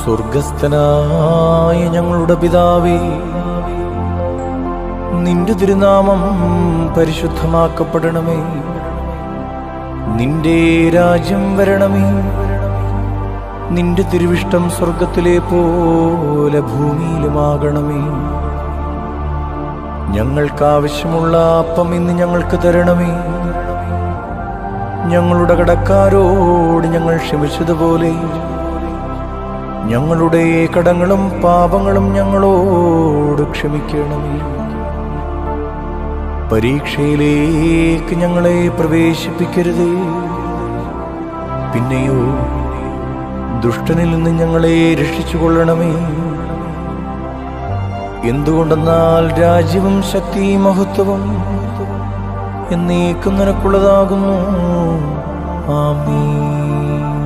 സ്വർഗസ്ഥനായ ഞങ്ങളുടെ പിതാവേ, നിന്റെ തിരുനാമം പരിശുദ്ധമാക്കപ്പെടണമേ. നിന്റെ രാജ്യം വരണമേ. നിന്റെ തിരുവിഷ്ടം സ്വർഗത്തിലെ പോലെ ഭൂമിയിലുമാകണമേ. ഞങ്ങൾക്കാവശ്യമുള്ള അപ്പം ഇന്ന് ഞങ്ങൾക്ക് തരണമേ. ഞങ്ങളുടെ കടക്കാരോട് ഞങ്ങൾ ക്ഷമിച്ചതുപോലെ ഞങ്ങളുടെ കടങ്ങളും പാപങ്ങളും ഞങ്ങളോട് ക്ഷമിക്കണമേ. പരീക്ഷയിലേക്ക് ഞങ്ങളെ പ്രവേശിപ്പിക്കരുതേ, പിന്നെയോ ദുഷ്ടനിൽ നിന്ന് ഞങ്ങളെ രക്ഷിച്ചുകൊള്ളണമേ. എന്തുകൊണ്ടെന്നാൽ രാജ്യവും ശക്തിയും മഹത്വവും എന്നേക്കും നിനക്കുള്ളതാകുന്നു. ആമേൻ.